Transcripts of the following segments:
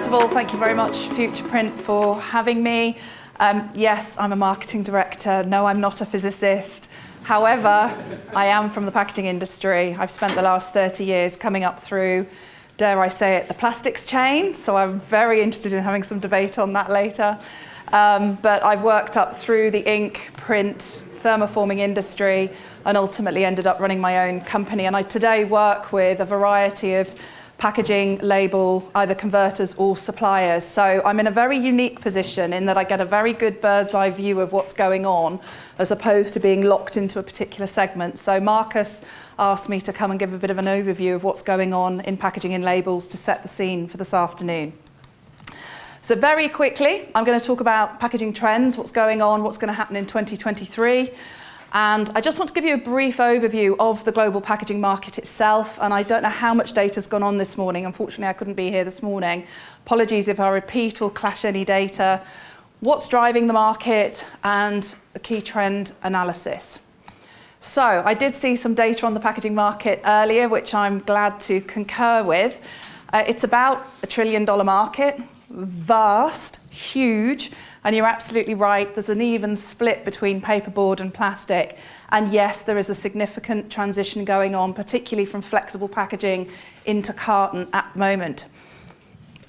of all, thank you very much, Futureprint, for having me. Yes, I'm a marketing director. No, I'm not a physicist. However, I am from the packaging industry. I've spent the last 30 years coming up through, dare I say it, the plastics chain. So I'm very interested in having some debate on that later. But I've worked up through the ink, print, thermoforming industry, and ultimately ended up running my own company. And I today work with a variety of packaging, label, either converters or suppliers. So I'm in a very unique position in that I get a very good bird's eye view of what's going on, as opposed to being locked into a particular segment. So Marcus asked me to come and give a bit of an overview of what's going on in packaging and labels to set the scene for this afternoon. So very quickly, I'm going to talk about packaging trends, what's going on, what's going to happen in 2023. And I just want to give you a brief overview of the global packaging market itself. And I don't know how much data's gone on this morning. Unfortunately, I couldn't be here this morning. Apologies if I repeat or clash any data. What's driving the market and a key trend analysis. So I did see some data on the packaging market earlier, which I'm glad to concur with. It's about $1 trillion market, vast, huge. And you're absolutely right, there's an even split between paperboard and plastic. And yes, there is a significant transition going on, particularly from flexible packaging into carton at the moment.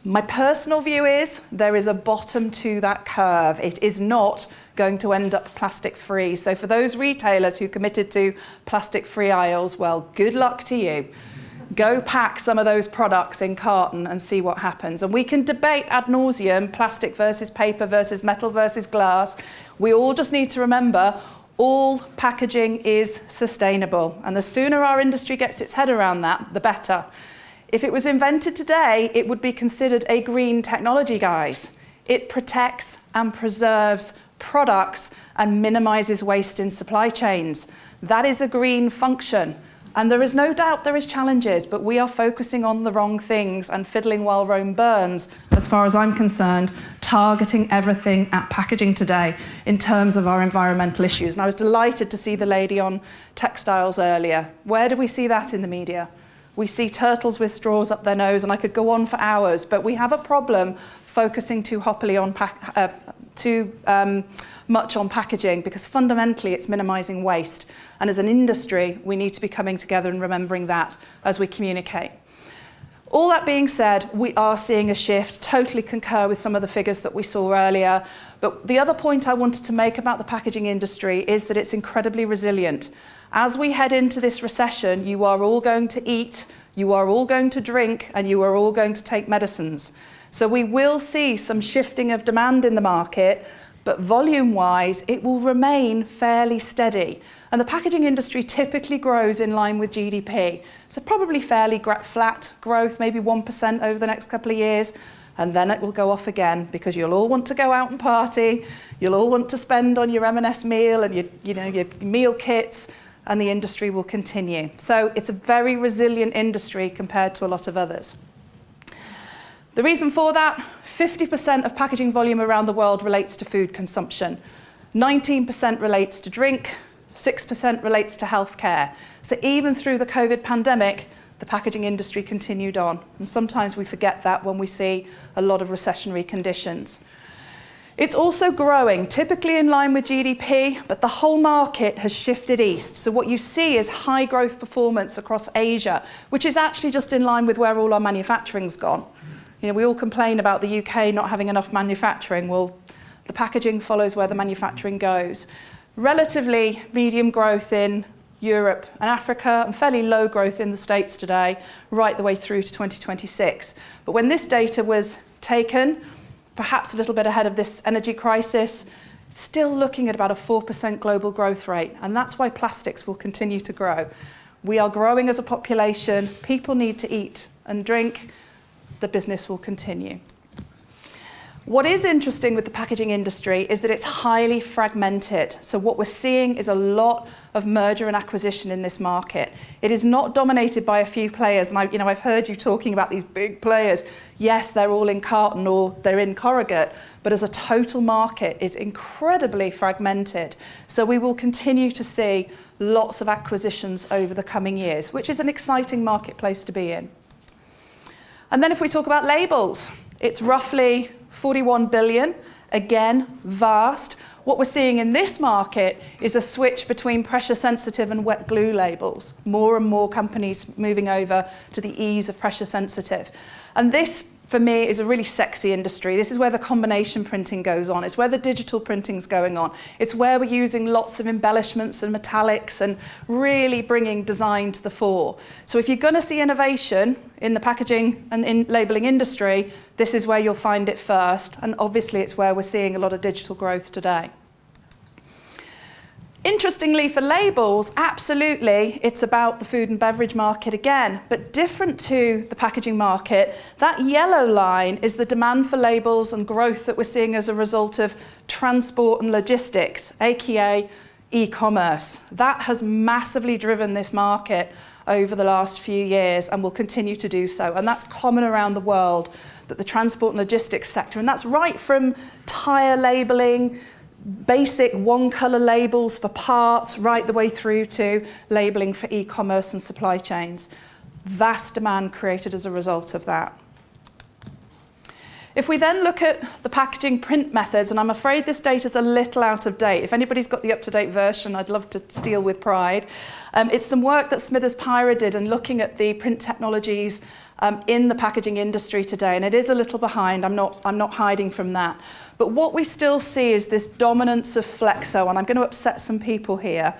My personal view is there is a bottom to that curve. It is not going to end up plastic free. So for those retailers who committed to plastic free aisles, well, good luck to you. Go pack some of those products in carton and see what happens. And we can debate ad nauseum, plastic versus paper versus metal versus glass. We all just need to remember all packaging is sustainable. And the sooner our industry gets its head around that, the better. If it was invented today, it would be considered a green technology, guys. It protects and preserves products and minimizes waste in supply chains. That is a green function. And there is no doubt there is challenges, but we are focusing on the wrong things and fiddling while Rome burns, as far as I'm concerned, targeting everything at packaging today in terms of our environmental issues. And I was delighted to see the lady on textiles earlier. Where do we see that in the media? We see turtles with straws up their nose, and I could go on for hours, but we have a problem focusing too much on packaging, because fundamentally it's minimizing waste. And as an industry, we need to be coming together and remembering that as we communicate. All that being said, we are seeing a shift, totally concur with some of the figures that we saw earlier. But the other point I wanted to make about the packaging industry is that it's incredibly resilient. As we head into this recession, you are all going to eat, you are all going to drink, and you are all going to take medicines. So we will see some shifting of demand in the market, but volume-wise, it will remain fairly steady. And the packaging industry typically grows in line with GDP. So probably fairly flat growth, maybe 1% over the next couple of years, and then it will go off again, because you'll all want to go out and party, you'll all want to spend on your M&S meal and your meal kits, and the industry will continue. So it's a very resilient industry compared to a lot of others. The reason for that, 50% of packaging volume around the world relates to food consumption. 19% relates to drink, 6% relates to healthcare. So even through the COVID pandemic, the packaging industry continued on. And sometimes we forget that when we see a lot of recessionary conditions. It's also growing, typically in line with GDP, but the whole market has shifted east. So what you see is high growth performance across Asia, which is actually just in line with where all our manufacturing's gone. You know, we all complain about the UK not having enough manufacturing. Well, the packaging follows where the manufacturing goes. Relatively medium growth in Europe and Africa, and fairly low growth in the States today, right the way through to 2026. But when this data was taken, perhaps a little bit ahead of this energy crisis, still looking at about a 4% global growth rate. And that's why plastics will continue to grow. We are growing as a population. People need to eat and drink. The business will continue. What is interesting with the packaging industry is that it's highly fragmented. So what we're seeing is a lot of merger and acquisition in this market. It is not dominated by a few players. And I've heard you talking about these big players. Yes, they're all in carton or they're in corrugate, but as a total market is incredibly fragmented. So we will continue to see lots of acquisitions over the coming years, which is an exciting marketplace to be in. And then if we talk about labels, It's roughly 41 billion, again, vast. What we're seeing in this market is a switch between pressure sensitive and wet glue labels. More and more companies moving over to the ease of pressure sensitive. And this, for me, is a really sexy industry. This is where the combination printing goes on. It's where the digital printing's going on. It's where we're using lots of embellishments and metallics and really bringing design to the fore. So if you're going to see innovation in the packaging and in labelling industry, this is where you'll find it first. And obviously, it's where we're seeing a lot of digital growth today. Interestingly, for labels, absolutely, it's about the food and beverage market again, but different to the packaging market. That yellow line is the demand for labels and growth that we're seeing as a result of transport and logistics, aka e-commerce. That has massively driven this market over the last few years and will continue to do so. And that's common around the world, that the transport and logistics sector, and that's right from tyre labelling, basic one-colour labels for parts, right the way through to labelling for e-commerce and supply chains. Vast demand created as a result of that. If we then look at the packaging print methods, and I'm afraid this data is a little out of date. If anybody's got the up-to-date version, I'd love to steal with pride. It's some work that Smithers Pyra did and looking at the print technologies in the packaging industry today, and it is a little behind. I'm not hiding from that. But what we still see is this dominance of flexo, and I'm going to upset some people here.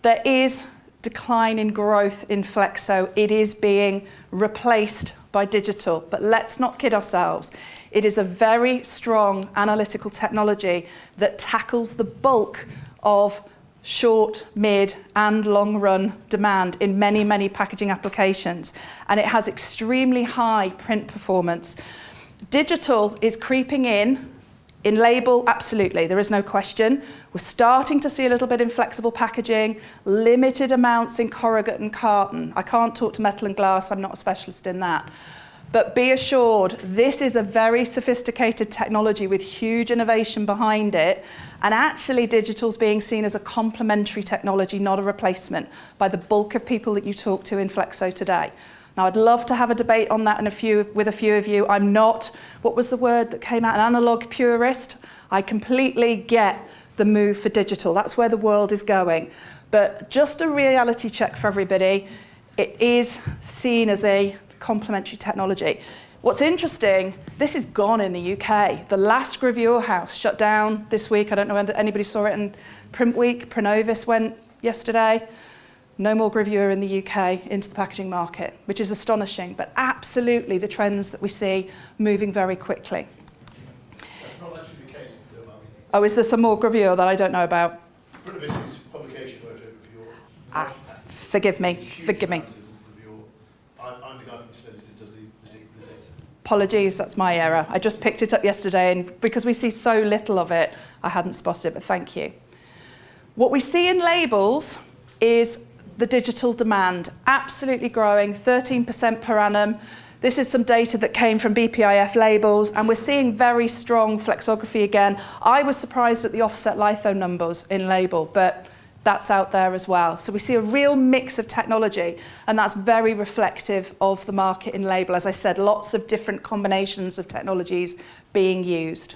There is decline in growth in flexo. It is being replaced by digital, but let's not kid ourselves. It is a very strong analytical technology that tackles the bulk of short, mid, and long-run demand in many, many packaging applications. And it has extremely high print performance. Digital is creeping in label, absolutely, there is no question. We're starting to see a little bit in flexible packaging, limited amounts in corrugate and carton. I can't talk to metal and glass, I'm not a specialist in that. But be assured, this is a very sophisticated technology with huge innovation behind it. And actually, digital's being seen as a complementary technology, not a replacement, by the bulk of people that you talk to in Flexo today. Now, I'd love to have a debate on that with a few of you. I'm not, what was the word that came out, an analog purist. I completely get the move for digital. That's where the world is going. But just a reality check for everybody, it is seen as a complementary technology. What's interesting, this is gone in the UK. The last Gravure house shut down this week. I don't know whether anybody saw it in Print Week. Pronovis went yesterday. No more Gravure in the UK into the packaging market, which is astonishing, but absolutely the trends that we see moving very quickly. That's not actually the case, if you don't mind. Oh, is there some more Gravure that I don't know about? Pronovis's publication wrote over Gravure. Forgive me. I'm the guy from Stephenson that does the data. Apologies, that's my error. I just picked it up yesterday, and because we see so little of it, I hadn't spotted it, but thank you. What we see in labels is the digital demand, absolutely growing, 13% per annum. This is some data that came from BPIF labels, and we're seeing very strong flexography again. I was surprised at the offset litho numbers in label, but that's out there as well. So we see a real mix of technology, and that's very reflective of the market in label. As I said, lots of different combinations of technologies being used.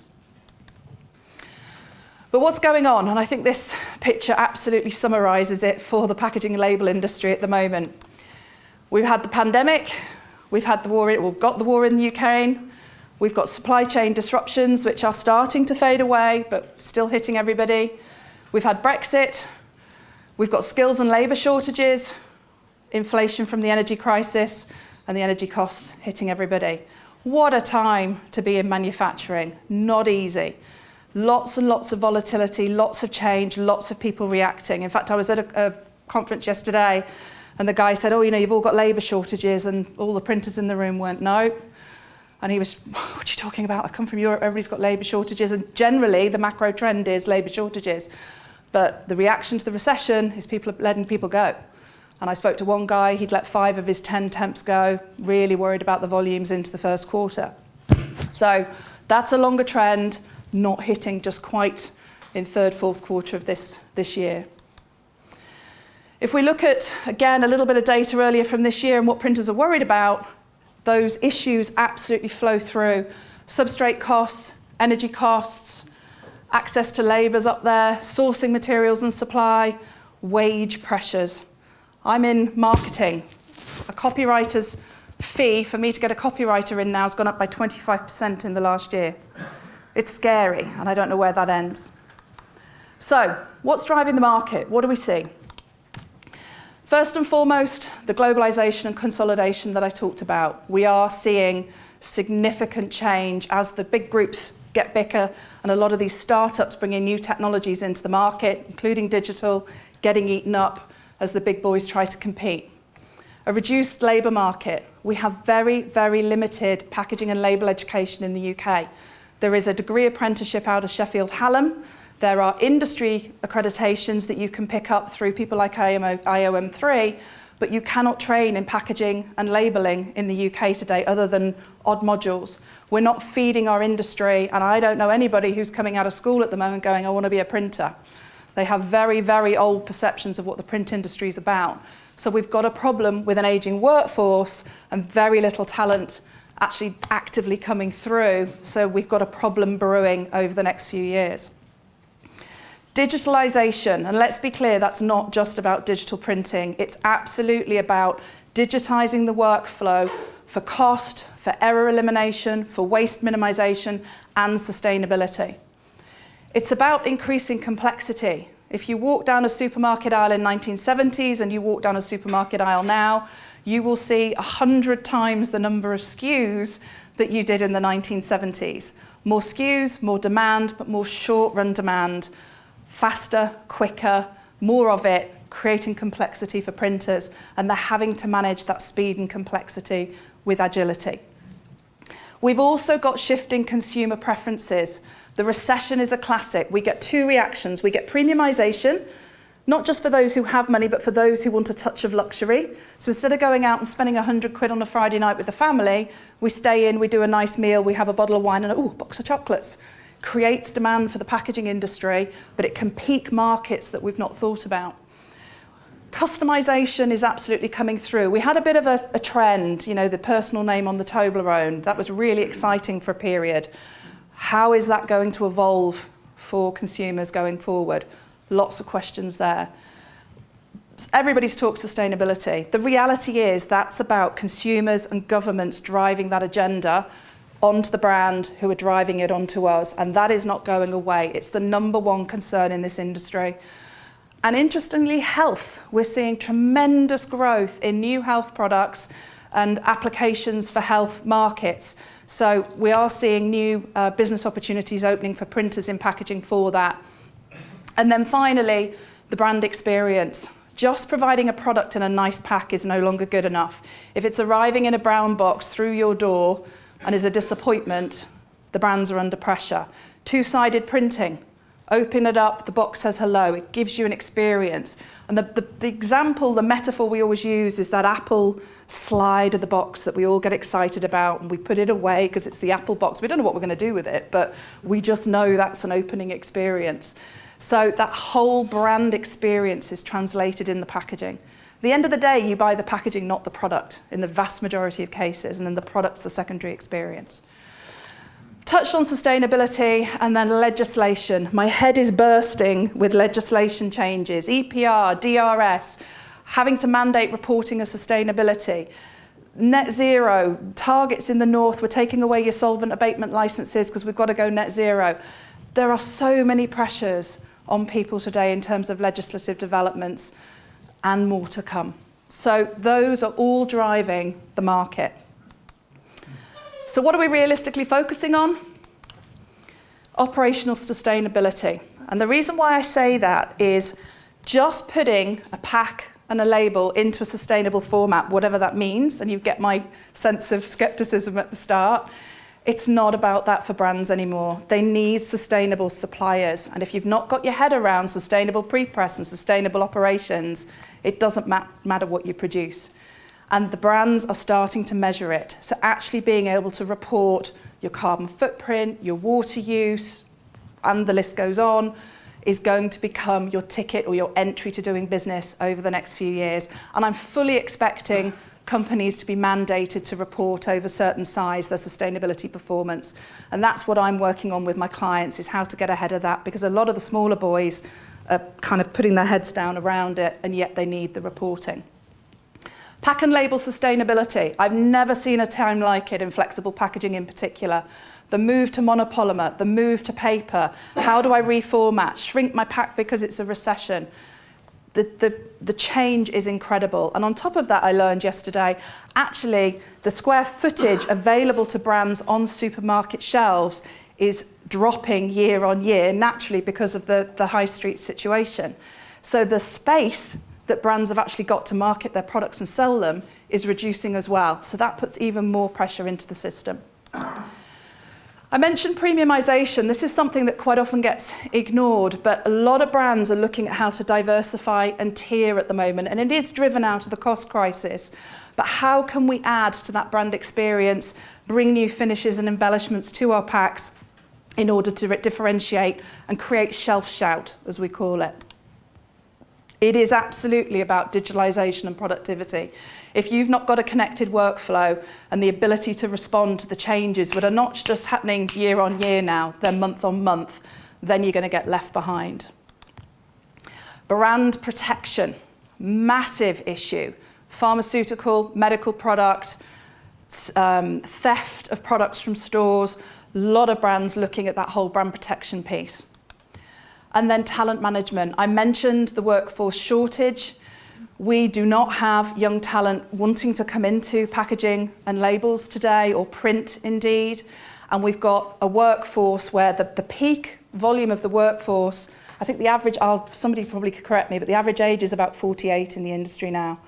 But what's going on? And I think this picture absolutely summarises it for the packaging and label industry at the moment. We've had the pandemic, we've got the war in the Ukraine, we've got supply chain disruptions which are starting to fade away but still hitting everybody. We've had Brexit, we've got skills and labour shortages, inflation from the energy crisis, and the energy costs hitting everybody. What a time to be in manufacturing, not easy. Lots and lots of volatility, lots of change, lots of people reacting. In fact, I was at a conference yesterday and the guy said, oh, you know, you've all got labour shortages, and all the printers in the room went, no. And he was, what are you talking about? I come from Europe, everybody's got labour shortages, and generally the macro trend is labour shortages. But the reaction to the recession is people are letting people go. And I spoke to one guy, he'd let 5 of his 10 temps go, really worried about the volumes into the first quarter. So that's a longer trend, not hitting just quite in third, fourth quarter of this year. If we look at, again, a little bit of data earlier from this year and what printers are worried about, those issues absolutely flow through. Substrate costs, energy costs, access to labour's up there, sourcing materials and supply, wage pressures. I'm in marketing. A copywriter's fee for me to get a copywriter in now has gone up by 25% in the last year. It's scary, and I don't know where that ends. So, what's driving the market? What do we see? First and foremost, the globalisation and consolidation that I talked about. We are seeing significant change as the big groups get bigger and a lot of these startups bringing new technologies into the market, including digital, getting eaten up as the big boys try to compete. A reduced labour market. We have very, very limited packaging and label education in the UK. There is a degree apprenticeship out of Sheffield Hallam. There are industry accreditations that you can pick up through people like IOM3, but you cannot train in packaging and labelling in the UK today other than odd modules. We're not feeding our industry, and I don't know anybody who's coming out of school at the moment going, I want to be a printer. They have very, very old perceptions of what the print industry is about. So we've got a problem with an ageing workforce and very little talent actually actively coming through. So we've got a problem brewing over the next few years. Digitalisation, and let's be clear, that's not just about digital printing. It's absolutely about digitising the workflow for cost, for error elimination, for waste minimisation, and sustainability. It's about increasing complexity. If you walk down a supermarket aisle in 1970s and you walk down a supermarket aisle now, you will see 100 times the number of SKUs that you did in the 1970s. More SKUs, more demand, but more short-run demand. Faster, quicker, more of it, creating complexity for printers, and they're having to manage that speed and complexity with agility. We've also got shifting consumer preferences. The recession is a classic. We get two reactions. We get premiumisation, not just for those who have money, but for those who want a touch of luxury. So instead of going out and spending 100 quid on a Friday night with the family, we stay in, we do a nice meal, we have a bottle of wine and a box of chocolates. Creates demand for the packaging industry, but it can peak markets that we've not thought about. Customisation is absolutely coming through. We had a bit of a trend, you know, the personal name on the Toblerone. That was really exciting for a period. How is that going to evolve for consumers going forward? Lots of questions there. Everybody's talked sustainability. The reality is that's about consumers and governments driving that agenda onto the brand who are driving it onto us, and that is not going away. It's the number one concern in this industry. And interestingly, health. We're seeing tremendous growth in new health products and applications for health markets. So we are seeing new business opportunities opening for printers in packaging for that. And then finally, the brand experience. Just providing a product in a nice pack is no longer good enough. If it's arriving in a brown box through your door and is a disappointment, the brands are under pressure. Two-sided printing. Open it up, the box says hello, it gives you an experience. And the example, the metaphor we always use is that Apple slide of the box that we all get excited about, and we put it away because it's the Apple box. We don't know what we're going to do with it, but we just know that's an opening experience. So that whole brand experience is translated in the packaging. At the end of the day, you buy the packaging, not the product, in the vast majority of cases, and then the product's the secondary experience. Touched on sustainability and then legislation. My head is bursting with legislation changes, EPR, DRS, having to mandate reporting of sustainability, net zero, targets in the north, we're taking away your solvent abatement licenses because we've got to go net zero. There are so many pressures on people today in terms of legislative developments and more to come. So those are all driving the market. So what are we realistically focusing on? Operational sustainability. And the reason why I say that is just putting a pack and a label into a sustainable format, whatever that means, and you get my sense of skepticism at the start, it's not about that for brands anymore. They need sustainable suppliers. And if you've not got your head around sustainable pre-press and sustainable operations, it doesn't matter what you produce. And the brands are starting to measure it. So actually being able to report your carbon footprint, your water use, and the list goes on, is going to become your ticket or your entry to doing business over the next few years. And I'm fully expecting companies to be mandated to report over certain size their sustainability performance. And that's what I'm working on with my clients, is how to get ahead of that, because a lot of the smaller boys are kind of putting their heads down around it, and yet they need the reporting. Pack and label sustainability. I've never seen a time like it in flexible packaging in particular. The move to monopolymer, the move to paper. How do I reformat, shrink my pack because it's a recession? The change is incredible. And on top of that, I learned yesterday, actually, the square footage available to brands on supermarket shelves is dropping year on year, naturally because of the high street situation. So the space that brands have actually got to market their products and sell them is reducing as well. So that puts even more pressure into the system. I mentioned premiumization. This is something that quite often gets ignored, but a lot of brands are looking at how to diversify and tier at the moment, and it is driven out of the cost crisis. But how can we add to that brand experience, bring new finishes and embellishments to our packs in order to differentiate and create shelf shout, as we call it? It is absolutely about digitalization and productivity. If you've not got a connected workflow and the ability to respond to the changes that are not just happening year on year now, they're month on month, then you're going to get left behind. Brand protection, massive issue. Pharmaceutical, medical product, theft of products from stores, a lot of brands looking at that whole brand protection piece. And then talent management. I mentioned the workforce shortage. We do not have young talent wanting to come into packaging and labels today, or print indeed. And we've got a workforce where the peak volume of the workforce, I think the average, somebody probably could correct me, but the average age is about 48 in the industry now.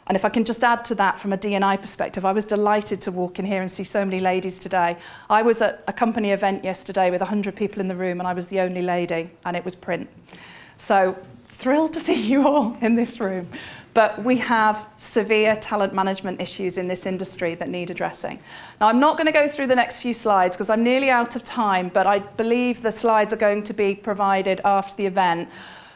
And if I can just add to that from a D&I perspective, I was delighted to walk in here and see so many ladies today. I was at a company event yesterday with 100 people in the room, and I was the only lady, and it was print. So thrilled to see you all in this room. But we have severe talent management issues in this industry that need addressing. Now, I'm not going to go through the next few slides because I'm nearly out of time, but I believe the slides are going to be provided after the event.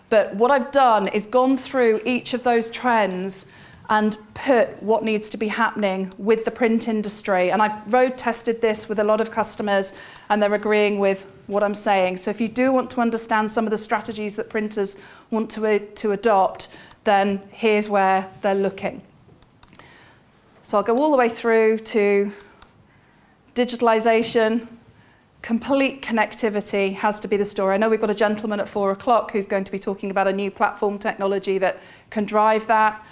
But what I've done is gone through each of those trends and put what needs to be happening with the print industry. And I've road tested this with a lot of customers, and they're agreeing with what I'm saying. So if you do want to understand some of the strategies that printers want to adopt, then here's where they're looking. So I'll go all the way through to digitalization. Complete connectivity has to be the story. I know we've got a gentleman at 4 o'clock who's going to be talking about a new platform technology that can drive that.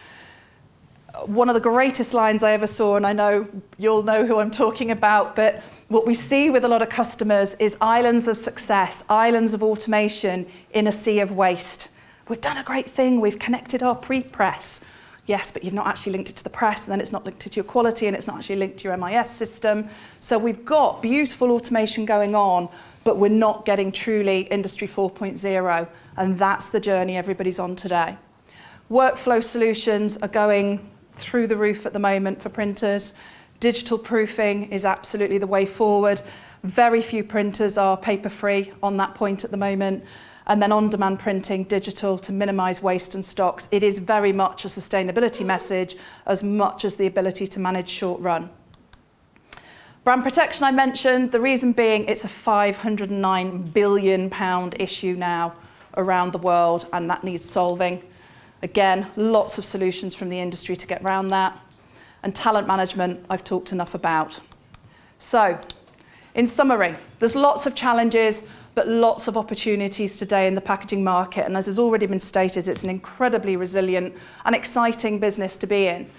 One of the greatest lines I ever saw, and I know you'll know who I'm talking about, but what we see with a lot of customers is islands of success, islands of automation in a sea of waste. We've done a great thing, we've connected our pre-press. Yes, but you've not actually linked it to the press, and then it's not linked to your quality, and it's not actually linked to your MIS system. So we've got beautiful automation going on, but we're not getting truly Industry 4.0, and that's the journey everybody's on today. Workflow solutions are going through the roof at the moment for printers. Digital proofing is absolutely the way forward. Very few printers are paper-free on that point at the moment. And then on-demand printing, digital, to minimise waste and stocks. It is very much a sustainability message as much as the ability to manage short run. Brand protection I mentioned, the reason being it's a £509 billion issue now around the world, and that needs solving. Again, lots of solutions from the industry to get around that. And talent management, I've talked enough about. So, in summary, there's lots of challenges, but lots of opportunities today in the packaging market. And as has already been stated, it's an incredibly resilient and exciting business to be in.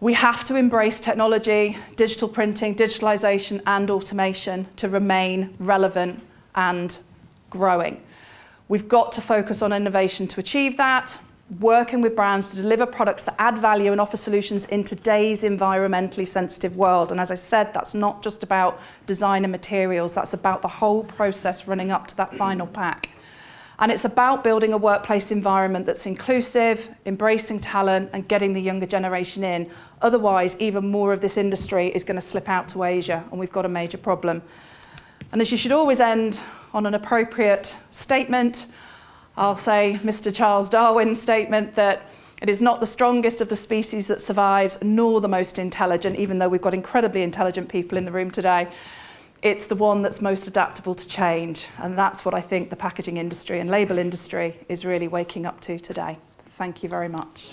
We have to embrace technology, digital printing, digitalization, and automation to remain relevant and growing. We've got to focus on innovation to achieve that, working with brands to deliver products that add value and offer solutions in today's environmentally sensitive world. And as I said, that's not just about design and materials, that's about the whole process running up to that final pack. And it's about building a workplace environment that's inclusive, embracing talent, and getting the younger generation in. Otherwise, even more of this industry is going to slip out to Asia, and we've got a major problem. And as you should always end on an appropriate statement, I'll say Mr. Charles Darwin's statement that It is not the strongest of the species that survives, nor the most intelligent, even though we've got incredibly intelligent people in the room today. It's the one that's most adaptable to change. And that's what I think the packaging industry and label industry is really waking up to today. Thank you very much.